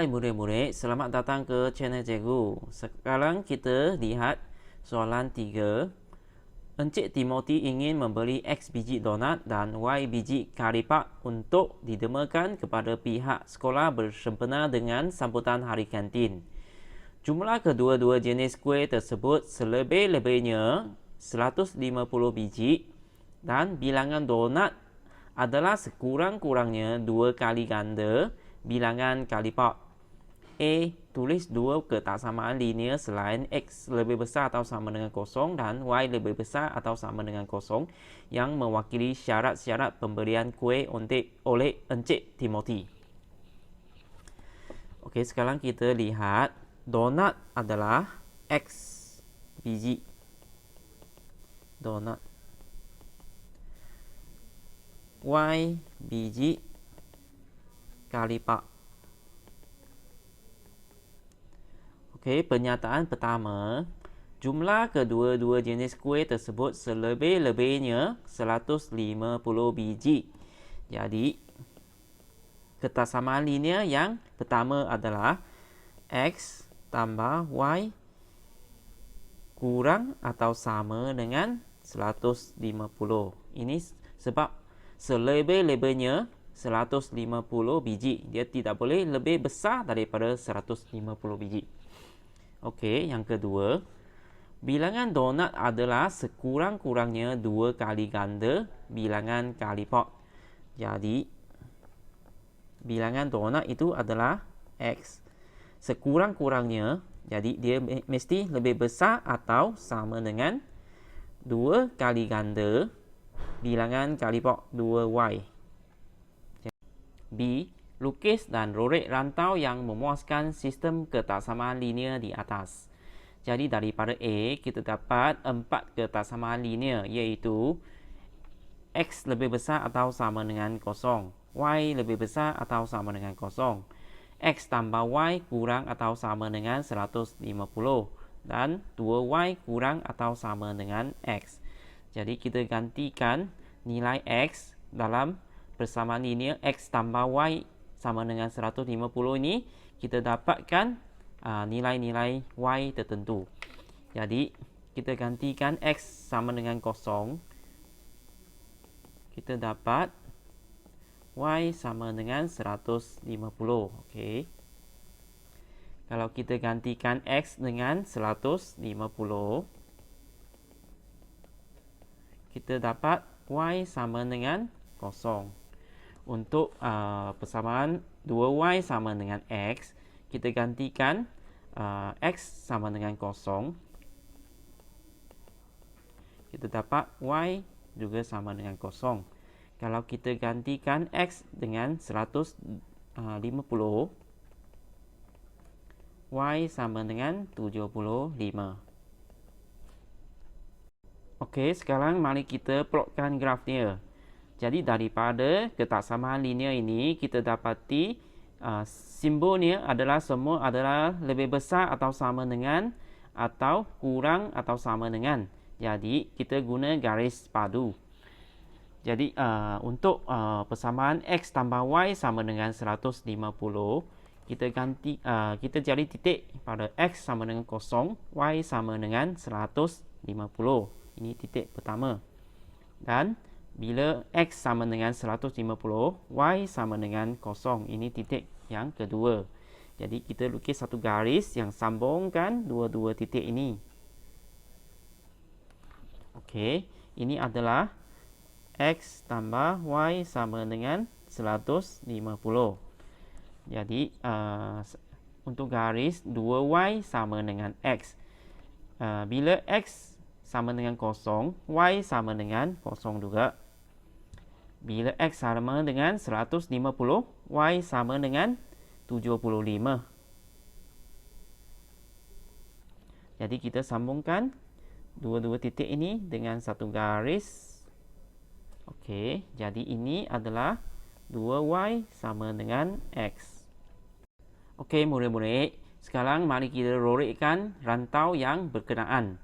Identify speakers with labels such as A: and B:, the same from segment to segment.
A: Hai murid-murid, selamat datang ke channel Cikgu. Sekarang kita lihat soalan 3. Encik Timothy ingin membeli X biji donat dan Y biji karipak untuk didemakan kepada pihak sekolah bersempena dengan sambutan hari kantin. Jumlah kedua-dua jenis kuih tersebut selebih-lebihnya 150 biji dan bilangan donat adalah sekurang-kurangnya 2 kali ganda bilangan karipak. A. Tulis dua ketaksamaan linear selain X lebih besar atau sama dengan kosong dan Y lebih besar atau sama dengan kosong yang mewakili syarat-syarat pemberian kuih oleh Encik Timothy. Okey, sekarang kita lihat donat adalah X biji. Donat. Y biji karipak. Okey, pernyataan pertama, jumlah kedua-dua jenis kuih tersebut selebih-lebihnya 150 biji. Jadi, ketaksamaan linear yang pertama adalah X tambah Y kurang atau sama dengan 150. Ini sebab selebih-lebihnya 150 biji. Dia tidak boleh lebih besar daripada 150 biji. Okey, yang kedua, bilangan donat adalah sekurang-kurangnya 2 kali ganda bilangan karipak. Jadi, bilangan donat itu adalah X. Sekurang-kurangnya, jadi dia mesti lebih besar atau sama dengan 2 kali ganda bilangan karipak 2Y. B. Lukis dan rorek rantau yang memuaskan sistem ketaksamaan linear di atas. Jadi daripada A, kita dapat 4 ketaksamaan linear, iaitu X lebih besar atau sama dengan kosong, Y lebih besar atau sama dengan kosong, X tambah Y kurang atau sama dengan 150, dan 2Y kurang atau sama dengan X. Jadi kita gantikan nilai X dalam persamaan linear X tambah Y sama dengan 150 ini, kita dapatkan nilai-nilai Y tertentu. Jadi, kita gantikan X sama dengan kosong. Kita dapat Y sama dengan 150. Okey. Kalau kita gantikan X dengan 150, kita dapat Y sama dengan kosong. Untuk persamaan 2Y sama dengan X, kita gantikan X sama dengan kosong. Kita dapat Y juga sama dengan kosong. Kalau kita gantikan X dengan 150, Y sama dengan 75. Okey, sekarang mari kita plotkan grafnya. Jadi daripada ketaksamaan linear ini, kita dapati simbolnya adalah semua adalah lebih besar atau sama dengan atau kurang atau sama dengan. Jadi kita guna garis padu. Jadi untuk persamaan X tambah Y sama dengan 150, kita cari titik pada X sama dengan kosong, Y sama dengan 150. Ini titik pertama. Dan bila X sama dengan 150, Y sama dengan kosong. Ini titik yang kedua. Jadi kita lukis satu garis yang sambungkan dua-dua titik ini. Okey, ini adalah X tambah Y sama dengan 150. Jadi untuk garis 2Y sama dengan X. Bila X sama dengan kosong, Y sama dengan kosong juga. Bila X sama dengan 150, Y sama dengan 75. Jadi kita sambungkan dua-dua titik ini dengan satu garis. Okey, jadi ini adalah 2Y sama dengan X. Okey murid-murid, sekarang mari kita rorekkan rantau yang berkenaan.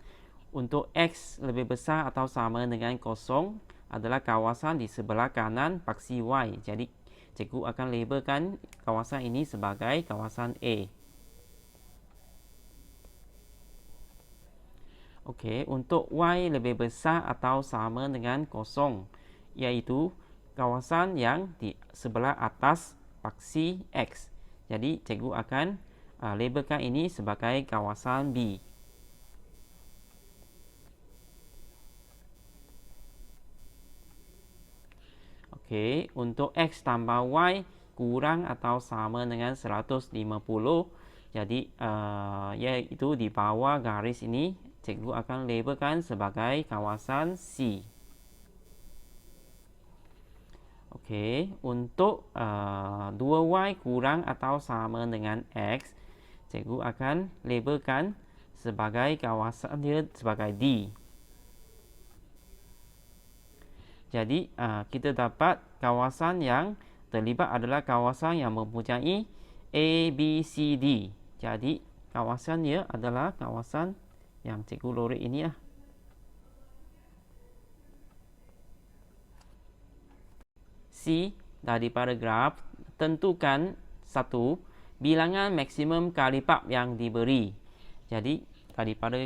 A: Untuk X lebih besar atau sama dengan kosong adalah kawasan di sebelah kanan paksi Y. Jadi cikgu akan labelkan kawasan ini sebagai kawasan A. Okey, untuk Y lebih besar atau sama dengan kosong, iaitu kawasan yang di sebelah atas paksi X. Jadi, cikgu akan labelkan ini sebagai kawasan B. Okey, untuk X tambah Y kurang atau sama dengan 150. Jadi, iaitu di bawah garis ini, cikgu akan labelkan sebagai kawasan C. Okey, untuk 2Y kurang atau sama dengan X, cikgu akan labelkan sebagai kawasan dia sebagai D. Jadi, kita dapat kawasan yang terlibat adalah kawasan yang mempunyai A, B, C, D. Jadi, kawasan dia adalah kawasan yang cikgu lorek ini lah. C, daripada graf, tentukan satu bilangan maksimum kalipat yang diberi. Jadi, daripada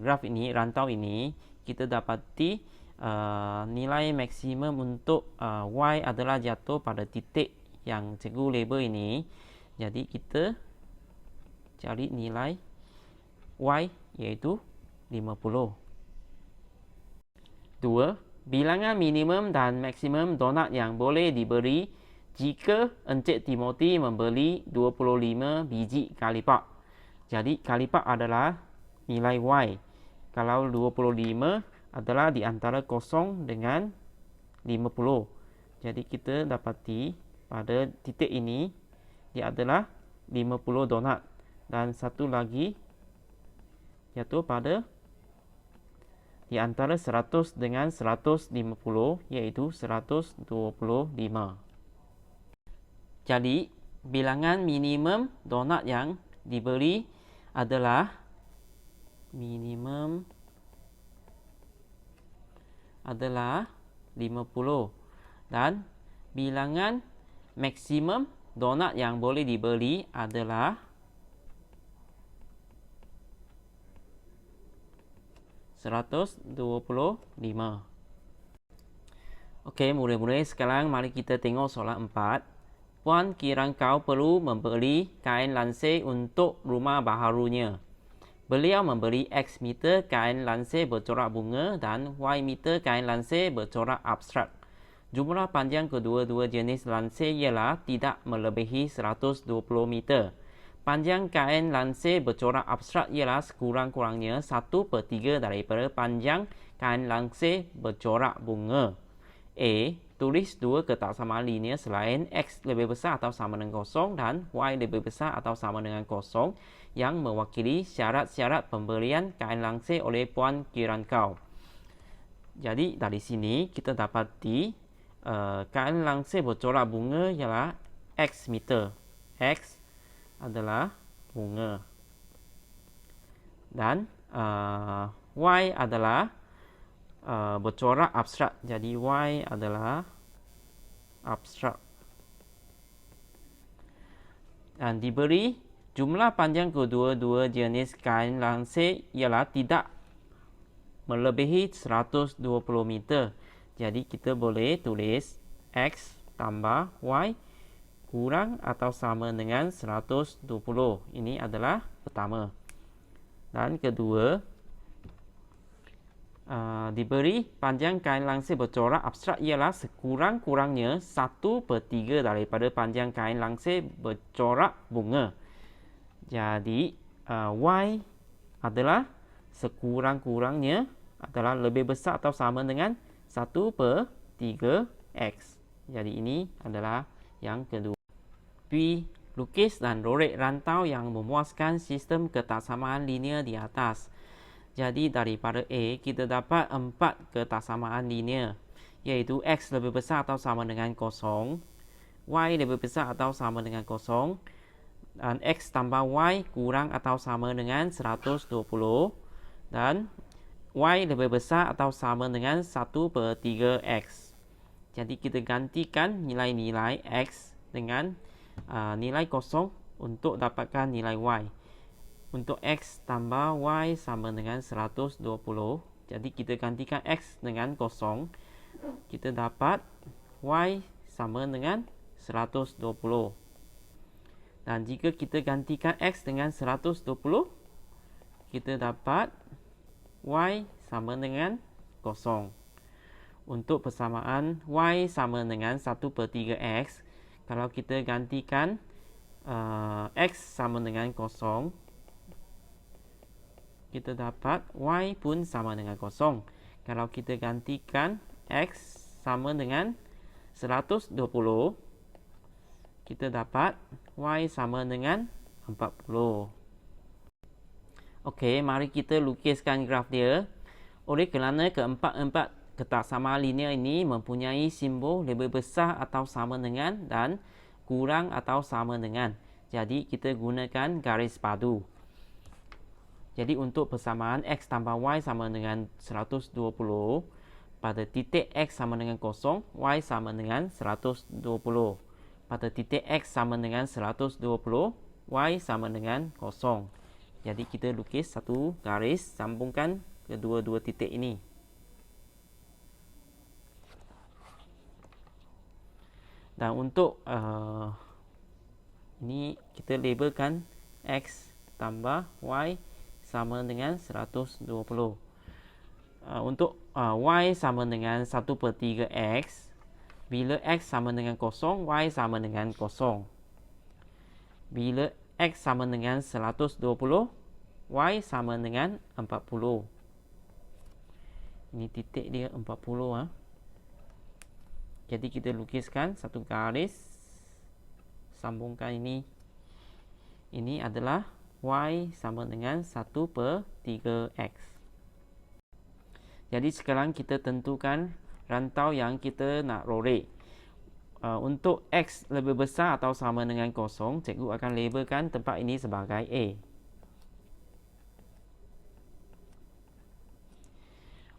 A: graf ini, rantau ini, kita dapati nilai maksimum untuk Y adalah jatuh pada titik yang cikgu label ini. Jadi kita cari nilai Y iaitu 50. 2. Bilangan minimum dan maksimum donat yang boleh diberi jika Encik Timothy membeli 25 biji kalipak. Jadi kalipak adalah nilai Y. Kalau 25 adalah di antara 0 dengan 50. Jadi kita dapati pada titik ini dia adalah 50 donat. Dan satu lagi jatuh pada di antara 100 dengan 150, iaitu 125. Jadi bilangan minimum donat yang diberi adalah minimum adalah 50 dan bilangan maksimum donat yang boleh dibeli adalah 125. Okey, murid-murid, sekarang mari kita tengok soalan 4. Puan Kirangkau perlu membeli kain lansir untuk rumah baharunya. Beliau membeli X meter kain lansir bercorak bunga dan Y meter kain lansir bercorak abstrak. Jumlah panjang kedua-dua jenis lansir ialah tidak melebihi 120 meter. Panjang kain lansir bercorak abstrak ialah sekurang-kurangnya 1/3 daripada panjang kain lansir bercorak bunga. A. Tulis dua ketaksamaan linear selain X lebih besar atau sama dengan kosong dan Y lebih besar atau sama dengan kosong yang mewakili syarat-syarat pembelian kain lansir oleh Puan Kirangkau. Jadi dari sini kita dapati kain lansir bercorak bunga ialah X meter. X adalah bunga. Dan Y adalah bercorak abstrak. Jadi Y adalah abstrak. Dan diberi jumlah panjang kedua-dua jenis kain lansir ialah tidak melebihi 120 meter. Jadi kita boleh tulis X tambah Y kurang atau sama dengan 120. Ini adalah pertama. Dan kedua, diberi panjang kain lansir bercorak abstrak ialah sekurang-kurangnya 1/3 daripada panjang kain lansir bercorak bunga. Jadi Y adalah sekurang-kurangnya adalah lebih besar atau sama dengan 1/3 X. Jadi ini adalah yang kedua. B. Lukis dan lorek rantau yang memuaskan sistem ketaksamaan linear di atas. Jadi daripada A, kita dapat 4 ketaksamaan linear, iaitu X lebih besar atau sama dengan 0, Y lebih besar atau sama dengan 0, dan X tambah Y kurang atau sama dengan 120, dan Y lebih besar atau sama dengan 1/3 X. Jadi kita gantikan nilai-nilai X dengan nilai kosong untuk dapatkan nilai Y. Untuk X tambah Y sama dengan 120. Jadi kita gantikan X dengan kosong. Kita dapat Y sama dengan 120. Dan jika kita gantikan X dengan 120, kita dapat Y sama dengan kosong. Untuk persamaan Y sama dengan 1/3X, kalau kita gantikan X sama dengan kosong, kita dapat Y pun sama dengan kosong. Kalau kita gantikan X sama dengan 120, kita dapat Y sama dengan 40. Okey, mari kita lukiskan graf dia. Oleh kerana keempat-empat ketaksamaan linear ini mempunyai simbol lebih besar atau sama dengan dan kurang atau sama dengan. Jadi kita gunakan garis padu. Jadi untuk persamaan X tambah Y sama dengan 120, pada titik X sama dengan kosong, Y sama dengan 120. Pada titik X sama dengan 120, Y sama dengan kosong. Jadi kita lukis satu garis, sambungkan kedua-dua titik ini. Dan untuk ini kita labelkan X tambah Y sama dengan 120. Untuk Y sama dengan 1/3X, bila X sama dengan kosong, Y sama dengan kosong. Bila X sama dengan 120, Y sama dengan 40. Ini titik dia 40. Jadi kita lukiskan satu garis, sambungkan ini. Ini adalah Y sama dengan 1/3X. Jadi sekarang kita tentukan rantau yang kita nak rorek. Untuk X lebih besar atau sama dengan kosong, cikgu akan labelkan tempat ini sebagai A.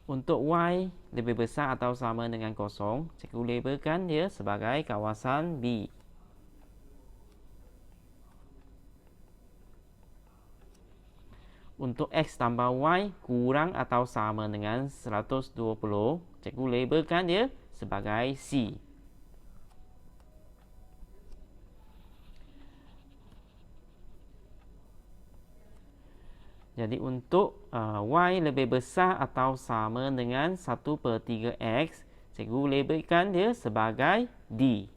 A: Untuk Y lebih besar atau sama dengan kosong, cikgu labelkan dia sebagai kawasan B. Untuk X tambah Y kurang atau sama dengan 120, cikgu labelkan dia sebagai C. Jadi untuk Y lebih besar atau sama dengan 1/3X, cikgu labelkan dia sebagai D.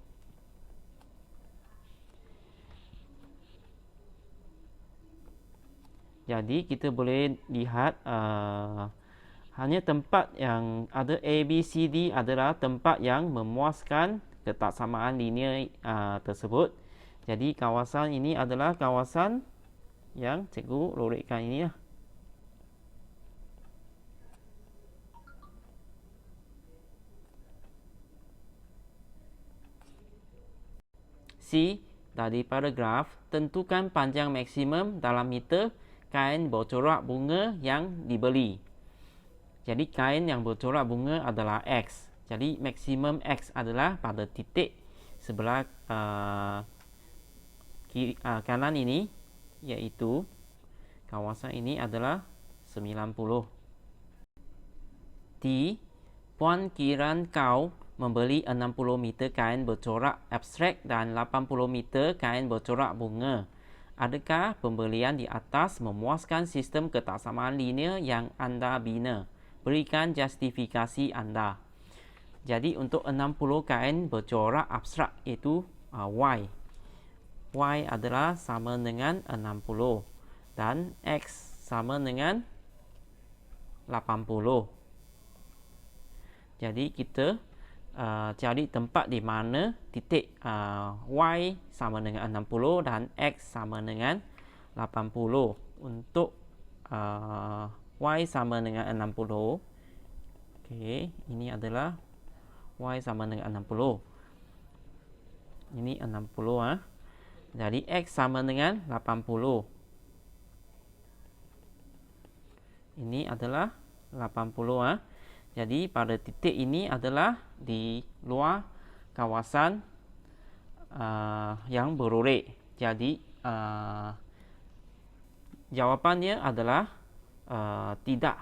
A: Jadi kita boleh lihat hanya tempat yang ada A, B, C, D adalah tempat yang memuaskan ketaksamaan linear tersebut. Jadi kawasan ini adalah kawasan yang cikgu rorekkan ini lah. C. Dari paragraf, tentukan panjang maksimum dalam meter kain bercorak bunga yang dibeli. Jadi kain yang bercorak bunga adalah X. Jadi maksimum X adalah pada titik sebelah kanan ini, iaitu kawasan ini adalah 90. T. Puan Kiran kau membeli 60 meter kain bercorak abstrak dan 80 meter kain bercorak bunga. Adakah pembelian di atas memuaskan sistem ketaksamaan linear yang anda bina? Berikan justifikasi anda. Jadi untuk 60 kain bercorak abstrak itu Y. Y adalah sama dengan 60 dan X sama dengan 80. Jadi kita cari tempat di mana titik Y sama dengan 60 dan X sama dengan 80. Untuk Y sama dengan 60. Okey, ini adalah Y sama dengan 60. Ini 60 Jadi X sama dengan 80. Ini adalah 80 Jadi pada titik ini adalah di luar kawasan yang berorek. Jadi jawapannya adalah tidak.